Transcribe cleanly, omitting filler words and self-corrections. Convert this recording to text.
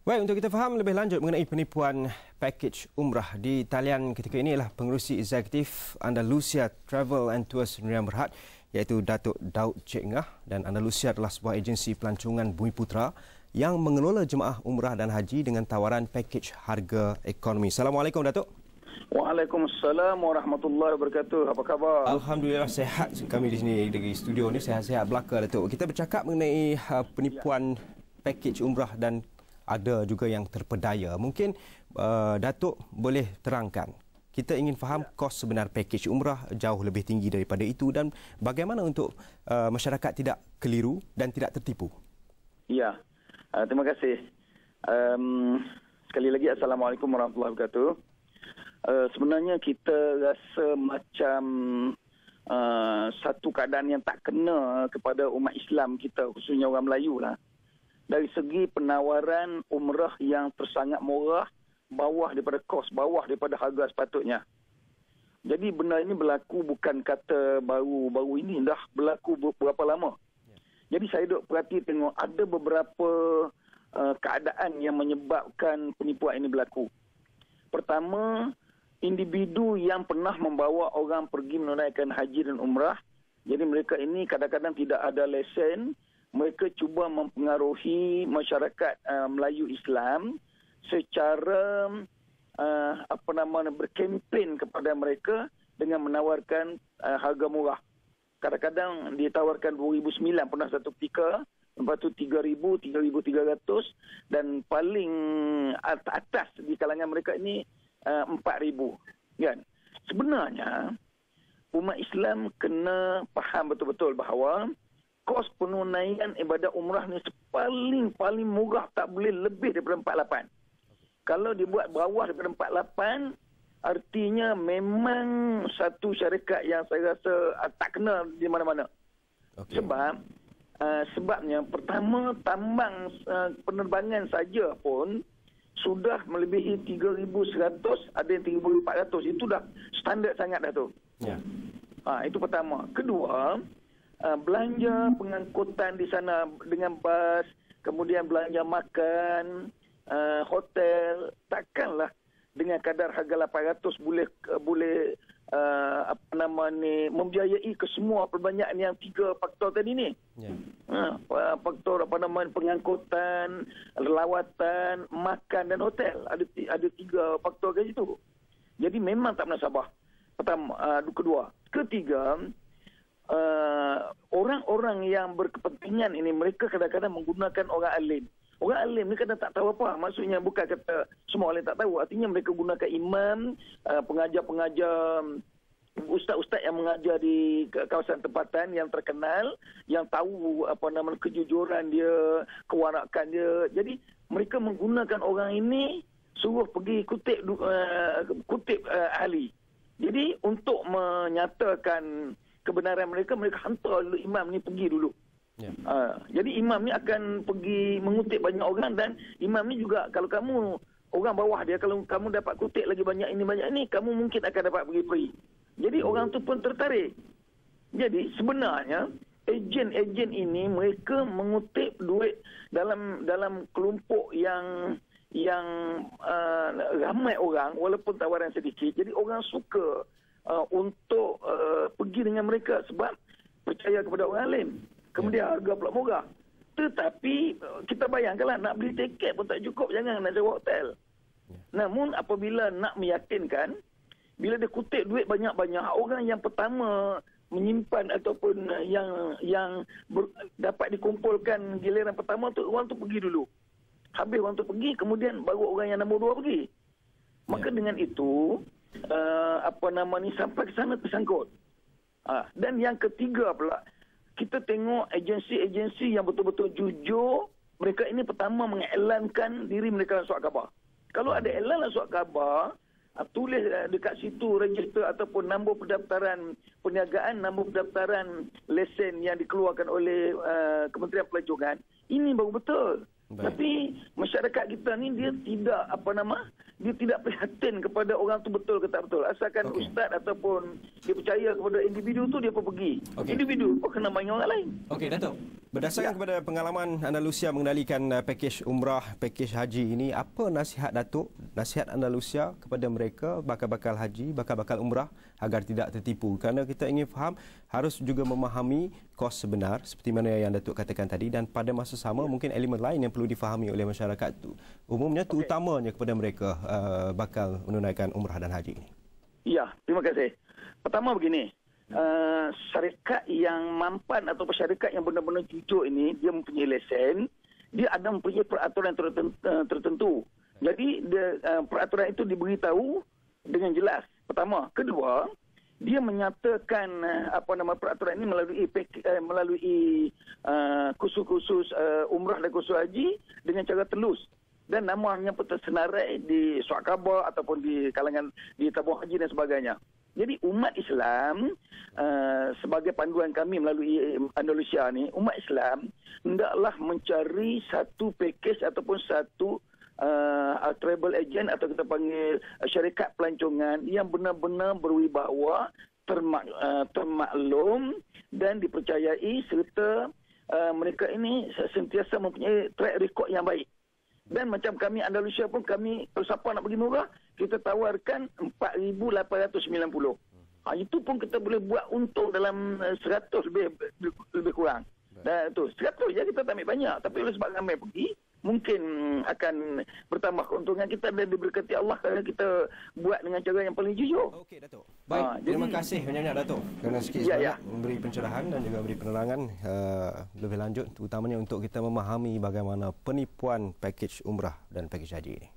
Baik, untuk kita faham lebih lanjut mengenai penipuan pakej umrah di talian ketika ini ialah pengerusi eksekutif Andalusia Travel and Tours Sdn Bhd iaitu Datuk Daud Cik Ngah, dan Andalusia adalah sebuah agensi pelancongan Bumiputera yang mengelola jemaah umrah dan haji dengan tawaran pakej harga ekonomi. Assalamualaikum Datuk. Waalaikumsalam warahmatullahi wabarakatuh. Apa khabar? Alhamdulillah sihat kami di sini di studio ni, sihat-sihat belaka Datuk. Kita bercakap mengenai penipuan pakej umrah dan ada juga yang terpedaya. Mungkin Datuk boleh terangkan. Kita ingin faham kos sebenar pakej umrah jauh lebih tinggi daripada itu, dan bagaimana untuk masyarakat tidak keliru dan tidak tertipu. Ya, terima kasih. Sekali lagi Assalamualaikum warahmatullahi wabarakatuh. Sebenarnya kita rasa macam satu keadaan yang tak kena kepada umat Islam kita, khususnya orang Melayu lah. Dari segi penawaran umrah yang tersangat murah, bawah daripada kos, bawah daripada harga sepatutnya. Jadi benda ini berlaku bukan kata baru-baru ini, dah berlaku berapa lama. Jadi saya duk perhati tengok ada beberapa keadaan yang menyebabkan penipuan ini berlaku. Pertama, individu yang pernah membawa orang pergi menunaikan haji dan umrah. Jadi mereka ini kadang-kadang tidak ada lesen. Mereka cuba mempengaruhi masyarakat Melayu Islam secara berkempen kepada mereka dengan menawarkan harga murah. Kadang-kadang ditawarkan 2,009 pernah satu ketika, lepas tu 3,000, 3,300, dan paling atas di kalangan mereka ini 4,000. Kan? Sebenarnya umat Islam kena faham betul-betul bahawa kos penunaian ibadah umrah ni paling murah tak boleh lebih daripada 48. Kalau dibuat bawah daripada 48, artinya memang satu syarikat yang saya rasa tak kena di mana-mana. Okay. Sebabnya pertama, tambang penerbangan saja pun sudah melebihi 3,100, ada yang 3,400. Itu dah standard sangat dah tu. Yeah. Itu pertama. Kedua, belanja pengangkutan di sana dengan bas, kemudian belanja makan, hotel, takkanlah dengan kadar harga 800 boleh membiayai ke semua perbelanjaan yang 3 faktor tadi ni. Yeah. Faktor pengangkutan, lawatan, makan dan hotel, ada 3 faktor ke situ. Jadi memang tak menasabah. Pertama, kedua, ketiga, orang-orang yang berkepentingan ini, mereka kadang-kadang menggunakan orang alim. Orang alim ni kadang tak tahu apa. Maksudnya bukan kata semua alim tak tahu. Artinya mereka gunakan imam, pengajar-pengajar, ustaz-ustaz yang mengajar di kawasan tempatan yang terkenal, yang tahu kejujuran dia, kewarakan dia. Jadi mereka menggunakan orang ini, suruh pergi kutip ahli. Jadi untuk menyatakan kebenaran mereka hantar imam ni pergi dulu. Yeah. Jadi imam ni akan pergi mengutip banyak orang, dan imam ni juga, kalau kamu orang bawah dia, kalau kamu dapat kutip lagi banyak ini, kamu mungkin akan dapat pergi free. Jadi orang tu pun tertarik. Jadi sebenarnya ejen-ejen ini mereka mengutip duit dalam kelompok yang ramai orang, walaupun tawaran sedikit. Jadi orang suka untuk pergi dengan mereka sebab percaya kepada orang alim. Kemudian harga pula murah. Tetapi kita bayangkanlah, nak beli tiket pun tak cukup, jangan nak sewa hotel. Namun apabila nak meyakinkan, bila dia kutip duit banyak-banyak, orang yang pertama menyimpan ataupun yang dapat dikumpulkan giliran pertama tu, orang tu pergi dulu. Habis orang tu pergi, kemudian baru orang yang nombor 2 pergi. Maka dengan itu sampai ke sana tersangkut. Dan yang ketiga pula, kita tengok agensi-agensi yang betul-betul jujur. Mereka ini pertama mengiklankan diri mereka dalam surat khabar. Kalau ada iklan dalam surat khabar, tulis dekat situ register ataupun nombor pendaftaran perniagaan, nombor pendaftaran lesen yang dikeluarkan oleh Kementerian Pelancongan. Ini baru betul. Baik. Tapi masyarakat kita ni dia tidak prihatin kepada orang tu betul ke tak betul. Asalkan ustaz ataupun dia percaya kepada individu tu, dia pun pergi. Individu pun kena main orang lain. Okey, Datuk. Berdasarkan kepada pengalaman Andalusia mengendalikan pakej umrah, pakej haji ini, apa nasihat Datuk, nasihat Andalusia kepada mereka bakal-bakal haji, bakal-bakal umrah agar tidak tertipu? Kerana kita ingin faham, harus juga memahami kos sebenar seperti mana yang Datuk katakan tadi, dan pada masa sama mungkin elemen lain yang perlu difahami oleh masyarakat tu, umumnya terutamanya kepada mereka bakal menunaikan umrah dan haji ini. Ya, terima kasih. Pertama begini, syarikat yang mampan atau syarikat yang benar-benar jujur ini, dia mempunyai lesen, dia ada mempunyai peraturan tertentu. Jadi peraturan itu diberitahu dengan jelas. Pertama, kedua, dia menyatakan peraturan ini melalui kursus-kursus umrah dan kursus haji dengan cara telus, dan namanya pun tersenarai di surat khabar ataupun di kalangan di tabung haji dan sebagainya. Jadi umat Islam, sebagai panduan kami melalui Andalusia ni, umat Islam hendaklah mencari satu pakej ataupun satu travel agent atau kita panggil syarikat pelancongan yang benar-benar berwibawa, termaklum dan dipercayai, serta mereka ini sentiasa mempunyai track record yang baik. Dan macam kami Andalusia pun, kami kalau siapa nak pergi murah, kita tawarkan 4,890. Itu pun kita boleh buat untung dalam 100 lebih kurang. Dan tu 100 je, kita tak ambil banyak. Tapi oleh sebab ramai pergi, mungkin akan bertambah keuntungan kita dan diberkati Allah kerana kita buat dengan cara yang paling jujur. Okey, Datuk. Baik, terima kasih banyak-banyak, Datuk, kerana sikit sebanyak memberi pencerahan dan juga memberi penerangan lebih lanjut, terutamanya untuk kita memahami bagaimana penipuan pakej umrah dan pakej haji ini.